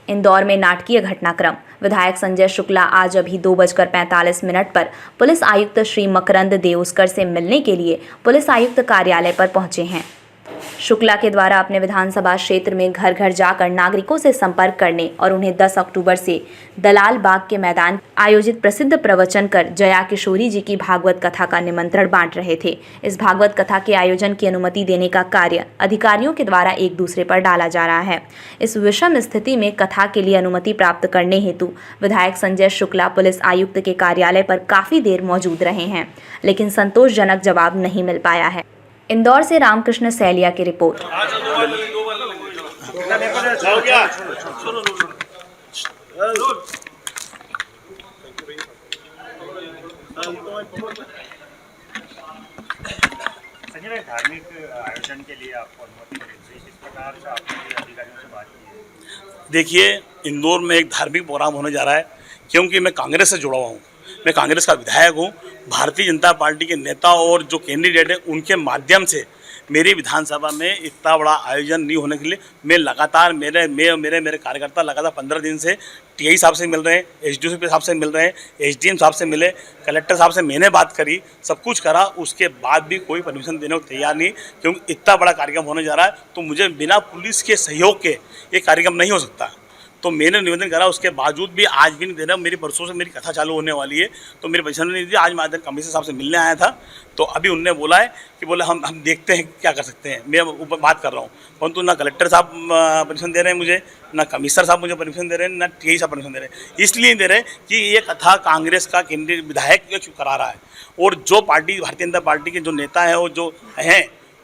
इंदौर में नाटकीय घटनाक्रम। विधायक संजय शुक्ला आज अभी 2:45 पर पुलिस आयुक्त श्री मकरंद देउस्कर से मिलने के लिए पुलिस आयुक्त कार्यालय पर पहुंचे हैं। शुक्ला के द्वारा अपने विधानसभा क्षेत्र में घर घर जाकर नागरिकों से संपर्क करने और उन्हें 10 अक्टूबर से दलाल बाग के मैदान आयोजित प्रसिद्ध प्रवचन कर जया किशोरी जी की भागवत कथा का निमंत्रण बांट रहे थे। इस भागवत कथा के आयोजन की अनुमति देने का कार्य अधिकारियों के द्वारा एक दूसरे पर डाला जा रहा है। इस विषम स्थिति में कथा के लिए अनुमति प्राप्त करने हेतु विधायक संजय शुक्ला पुलिस आयुक्त के कार्यालय पर काफी देर मौजूद रहे हैं, लेकिन संतोषजनक जवाब नहीं मिल पाया है। इंदौर से रामकृष्ण सैलिया की रिपोर्ट। धार्मिक आयोजन के लिए आपको अनुमति मिली, इस प्रकार से आपने अधिकारियों से बात की है? देखिए, इंदौर में एक धार्मिक प्रोग्राम होने जा रहा है, क्योंकि मैं कांग्रेस से जुड़ा हुआ हूँ। मैं कांग्रेस का विधायक हूँ। भारतीय जनता पार्टी के नेता और जो कैंडिडेट हैं उनके माध्यम से मेरी विधानसभा में इतना बड़ा आयोजन नहीं होने के लिए मैं लगातार मेरे कार्यकर्ता लगातार 15 दिन से टीआई साहब से मिल रहे हैं, एसडीओ साहब से मिल रहे हैं, एसडीएम साहब से मिले, कलेक्टर साहब से मैंने बात करी, सब कुछ करा। उसके बाद भी कोई परमिशन देने को तैयार नहीं, क्योंकि इतना बड़ा कार्यक्रम होने जा रहा है तो मुझे बिना पुलिस के सहयोग के ये कार्यक्रम नहीं हो सकता। तो मैंने निवेदन करा, उसके बावजूद भी आज भी नहीं दे रहा। मेरी परसों से मेरी कथा चालू होने वाली है तो मेरी परमिशन नहीं दी। आज मैं कमिश्नर साहब से मिलने आया था तो अभी उनने बोला है कि बोले हम देखते हैं क्या कर सकते हैं। मैं ऊपर बात कर रहा हूँ, परंतु ना कलेक्टर साहब परमिशन दे रहे हैं मुझे, ना कमिश्नर साहब मुझे परमिशन दे रहे हैं, ना टीआई साहब परमिशन दे रहे हैं। इसलिए दे रहे हैं कि ये कथा कांग्रेस का कैंडिडेट विधायक करा रहा है, और जो पार्टी भारतीय जनता पार्टी के जो नेता हैं वो जो हैं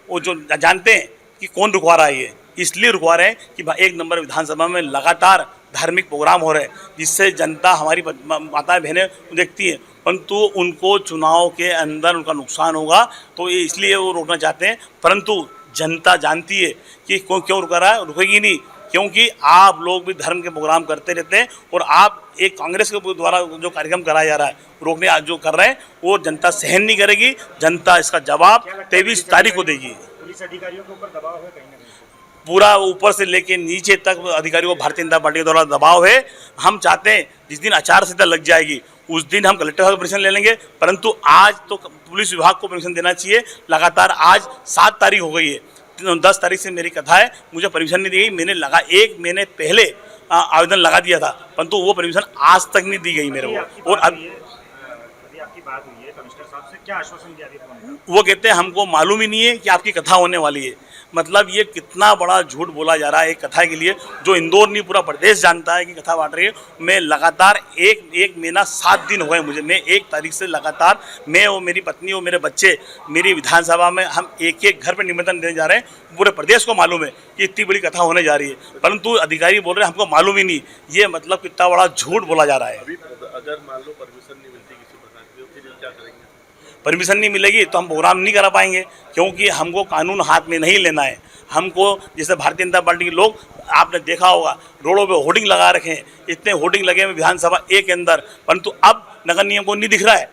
वो जो जानते हैं कि कौन रुकवा रहा है, ये इसलिए रुकवा रहे हैं कि एक नंबर विधानसभा में लगातार धार्मिक प्रोग्राम हो रहे हैं, जिससे जनता हमारी माताएं बहनें देखती हैं, परंतु उनको चुनाव के अंदर उनका नुकसान होगा तो ये इसलिए वो रोकना चाहते हैं। परंतु जनता जानती है कि क्यों रुका रहा है, रुकेगी नहीं, क्योंकि आप लोग भी धर्म के प्रोग्राम करते रहते हैं और आप एक कांग्रेस के द्वारा जो कार्यक्रम कराया जा रहा है रोकने जो कर रहे हैं वो जनता सहन नहीं करेगी। जनता इसका जवाब 23 तारीख को देगी। पुलिस अधिकारियों के ऊपर दबाव है कहीं ना कहीं? पूरा ऊपर से लेके नीचे तक अधिकारियों को भारतीय जनता पार्टी के द्वारा दबाव है। हम चाहते हैं जिस दिन आचार संहिता लग जाएगी उस दिन हम कलेक्टर साहब से परमिशन ले लेंगे, परंतु आज तो पुलिस विभाग को परमिशन देना चाहिए। लगातार आज 7 तारीख हो गई है, 10 तारीख से मेरी कथा है, मुझे परमिशन नहीं दी गई। मैंने एक महीने पहले आवेदन लगा दिया था, परंतु वो परमिशन आज तक नहीं दी गई मेरे को। और अभी आपकी बात हुई है कमिश्नर साहब से, क्या आश्वासन दिया? वो कहते हैं हमको मालूम ही नहीं है कि आपकी कथा होने वाली है। मतलब ये कितना बड़ा झूठ बोला जा रहा है एक कथा के लिए, जो इंदौर नहीं पूरा प्रदेश जानता है कि कथा बांट रही है। मैं लगातार एक महीना 7 दिन हो गए मुझे, मैं 1 तारीख से लगातार मैं और मेरी पत्नी और मेरे बच्चे मेरी विधानसभा में हम एक घर पर निमंत्रण देने जा रहे हैं। पूरे प्रदेश को मालूम है कि इतनी बड़ी कथा होने जा रही है, परंतु अधिकारी बोल रहे हैं हमको मालूम ही नहीं। ये मतलब कितना बड़ा झूठ बोला जा रहा है। अगर मान लो परमिशन नहीं मिलती किसी प्रकार की, तो फिर क्या करेंगे? परमिशन नहीं मिलेगी तो हम प्रोग्राम नहीं करा पाएंगे, क्योंकि हमको कानून हाथ में नहीं लेना है। हमको जैसे भारतीय जनता पार्टी के लोग आपने देखा होगा रोडों पे होर्डिंग लगा रखे हैं, इतने होर्डिंग लगे हैं विधानसभा के अंदर, परंतु अब नगर निगम को नहीं दिख रहा है।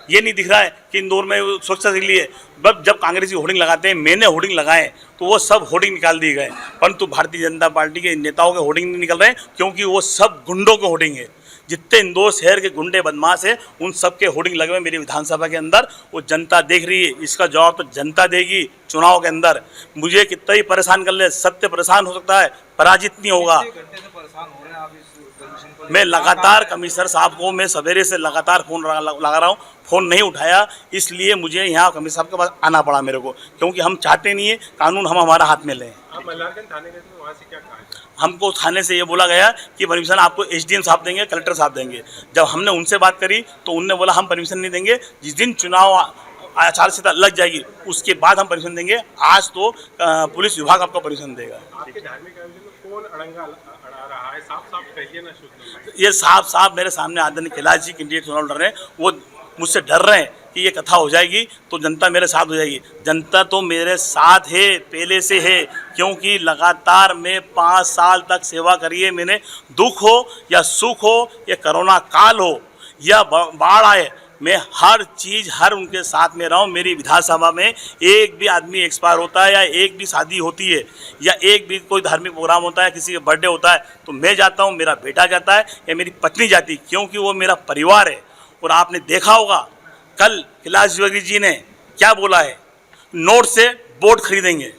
ये नहीं दिख रहा है कि इंदौर में स्वच्छता के लिए जब कांग्रेसी होर्डिंग लगाते हैं, मैंने होर्डिंग लगाए तो वो सब होर्डिंग निकाल दिए गए, परंतु भारतीय जनता पार्टी के नेताओं के होर्डिंग नहीं निकल रहे हैं, क्योंकि वो सब गुंडों के होर्डिंग है। जितने इंदौर शहर के गुंडे बदमाश हैं उन सब के होर्डिंग लगे हुए मेरी विधानसभा के अंदर। वो जनता देख रही है, इसका जवाब तो जनता देगी चुनाव के अंदर। मुझे कितना ही परेशान कर ले, सत्य परेशान हो सकता है, पराजित नहीं होगा। मैं लगातार कमिश्नर साहब को मैं सवेरे से लगातार फ़ोन लगा रहा हूँ, फ़ोन नहीं उठाया, इसलिए मुझे यहाँ कमिश्नर साहब के पास आना पड़ा मेरे को, क्योंकि हम चाहते नहीं है कानून हम हमारा हाथ में लें। आप मल्हारगंज थाने गए थे, वहाँ से क्या कहा? हमको थाने से ये बोला गया कि परमिशन आपको एसडीएम साहब देंगे, कलेक्टर साहब देंगे। जब हमने उनसे बात करी तो उनने बोला हम परमिशन नहीं देंगे, जिस दिन चुनाव आचार संहिता लग जाएगी उसके बाद हम परमिशन देंगे। आज तो पुलिस विभाग आपको परमिशन देगा। आपके धार्मिक आयोजन में कौन अड़ंगा अड़ा रहा है? साफ कहिए ना। ये साफ मेरे सामने आदरणीय कैलाश जी कैंडिडेट चुनाव लड़ रहे हैं, वो मुझसे डर रहे हैं कि ये कथा हो जाएगी तो जनता मेरे साथ हो जाएगी। जनता तो मेरे साथ है, पहले से है, क्योंकि लगातार मैं 5 साल तक सेवा करी है मैंने। दुख हो या सुख हो या कोरोना काल हो या बाढ़ आए, मैं हर चीज़ हर उनके साथ में रहा हूँ। मेरी विधानसभा में एक भी आदमी एक्सपायर होता है या एक भी शादी होती है या एक भी कोई धार्मिक प्रोग्राम होता है, किसी का बर्थडे होता है तो मैं जाता हूँ, मेरा बेटा जाता है या मेरी पत्नी जाती, क्योंकि वो मेरा परिवार है। और आपने देखा होगा कल कैलाश विजयवर्गीय जी ने क्या बोला है, नोट से वोट खरीदेंगे,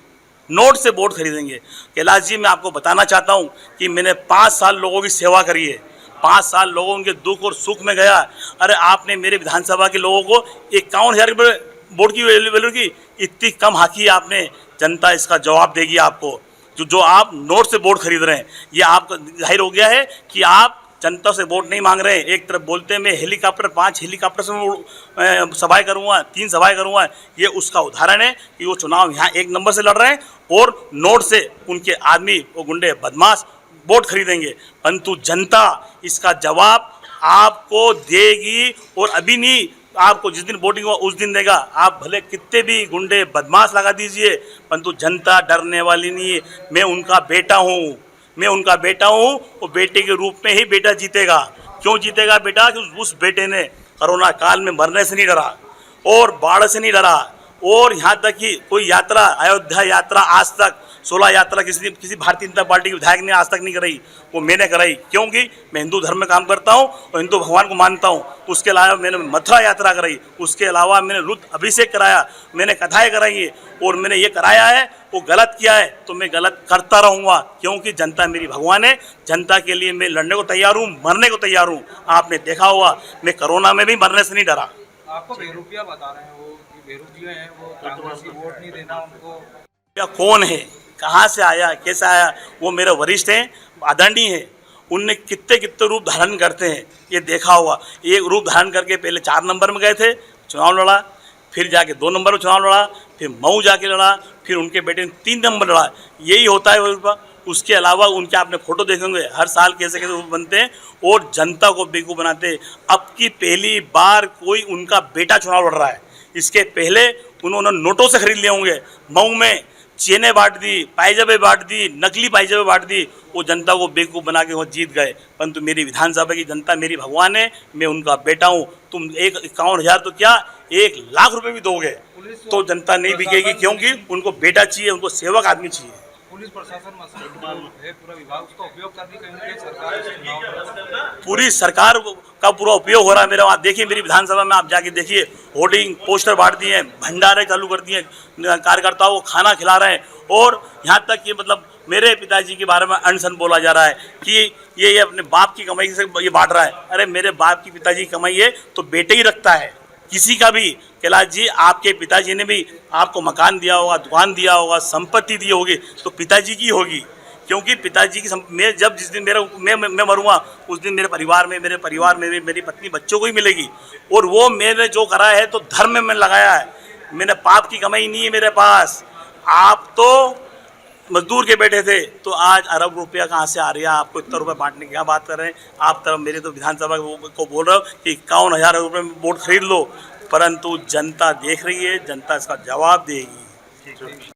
नोट से वोट खरीदेंगे। कैलाश जी, मैं आपको बताना चाहता हूँ कि मैंने 5 साल लोगों की सेवा करी है, 5 साल लोगों के दुख और सुख में गया। अरे आपने मेरे विधानसभा के लोगों को 51,000 रुपये वोट की वैल्यू की इतनी कम हाकी आपने, जनता इसका जवाब देगी आपको। जो आप नोट से वोट खरीद रहे हैं, ये आपका जाहिर हो गया है कि आप जनता से वोट नहीं मांग रहे हैं। एक तरफ बोलते हैं मैं हेलीकॉप्टर 5 हेलीकॉप्टर से सभाएं करूँगा, 3 सभाएं करूँगा, ये उसका उदाहरण है कि वो चुनाव यहाँ 1 नंबर से लड़ रहे हैं और नोट से उनके आदमी वो गुंडे बदमाश वोट खरीदेंगे। परंतु जनता इसका जवाब आपको देगी, और अभी नहीं, आपको जिस दिन वोटिंग हो उस दिन देगा। आप भले कितने भी गुंडे बदमाश लगा दीजिए, परंतु जनता डरने वाली नहीं है। मैं उनका बेटा हूँ, मैं उनका बेटा हूँ, और बेटे के रूप में ही बेटा जीतेगा। क्यों जीतेगा बेटा? कि उस बेटे ने कोरोना काल में मरने से नहीं डरा और बाढ़ से नहीं डरा, और यहाँ तक कि कोई यात्रा, अयोध्या यात्रा आज तक 16 यात्रा किसी भारतीय जनता पार्टी के विधायक ने आज तक नहीं कराई, वो मैंने कराई। क्योंकि मैं हिंदू धर्म में काम करता हूँ और हिंदू भगवान को मानता हूँ। उसके अलावा मैंने मथुरा यात्रा कराई, उसके अलावा मैंने रुद्र अभिषेक कराया, मैंने कथाएँ कराई है, और मैंने ये कराया है। वो गलत किया है तो मैं गलत करता रहूँगा, क्योंकि जनता मेरी भगवान है। जनता के लिए मैं लड़ने को तैयार हूँ, मरने को तैयार हूँ। आपने देखा होगा मैं कोरोना में भी मरने से नहीं डरा। आपको बेरूपिया बता रहे हैं वो, बेरूपिया हैं वो, कांग्रेस की वोट नहीं देना उनको। या कौन है, कहाँ से आया, कैसे आया? वो मेरे वरिष्ठ हैं, आदरणीय हैं। उनने कितने रूप धारण करते हैं ये देखा होगा। एक रूप धारण करके पहले 4 नंबर में गए थे, चुनाव लड़ा, फिर जाके 2 नंबर में चुनाव लड़ा, फिर मऊ जाके लड़ा, फिर उनके बेटे ने 3 नंबर लड़ा। यही होता है। उसके अलावा उनके आपने फोटो देखेंगे हर साल कैसे रूप बनते हैं और जनता को बेवकूफ़ बनाते हैं। अब की पहली बार कोई उनका बेटा चुनाव लड़ रहा है। इसके पहले उन्होंने नोटों से खरीद लिए होंगे। मऊ में चेनें बांट दी, पायजाबे बांट दी, नकली पायजाबे बांट दी, वो जनता को बेवकूफ़ बना के वो जीत गए। परंतु मेरी विधानसभा की जनता मेरी भगवान है, मैं उनका बेटा हूँ। तुम 51,000 तो क्या 1 लाख रुपए भी दोगे तो जनता नहीं बिकेगी, क्योंकि उनको बेटा चाहिए, उनको सेवक आदमी चाहिए। पुलिस प्रशासन है, पूरा विभाग उसका उपयोग करनी कहीं सरकार, पूरी सरकार का पूरा उपयोग हो रहा है। मेरे वहाँ देखिए, मेरी विधानसभा में आप जाके देखिए, होर्डिंग पोस्टर बांट दिए हैं, भंडारे चालू कर दिए, कार्यकर्ताओं को खाना खिला रहे हैं, और यहाँ तक कि मतलब मेरे पिताजी के बारे में अनशन बोला जा रहा है कि ये अपने बाप की कमाई से ये बांट रहा है। अरे मेरे बाप की पिताजी की कमाई है तो बेटे ही रखता है किसी का भी। कैलाश जी, आपके पिताजी ने भी आपको मकान दिया होगा, दुकान दिया होगा, संपत्ति दी होगी, तो पिताजी की होगी। क्योंकि पिताजी की मैं जब जिस दिन मैं मरूंगा उस दिन मेरे परिवार में मेरी पत्नी बच्चों को ही मिलेगी। और वो मैंने जो करा है तो धर्म में मैंने लगाया है, मैंने पाप की कमाई नहीं है मेरे पास। आप तो मजदूर के बेटे थे, तो आज अरब रुपया कहाँ से आ रही है? आपको इतना रुपये बांटने की क्या बात कर रहे हैं आप? तरफ मेरे तो विधानसभा को बोल रहे हो कि 51,000 रुपये में वोट खरीद लो, परंतु जनता देख रही है, जनता इसका जवाब देगी।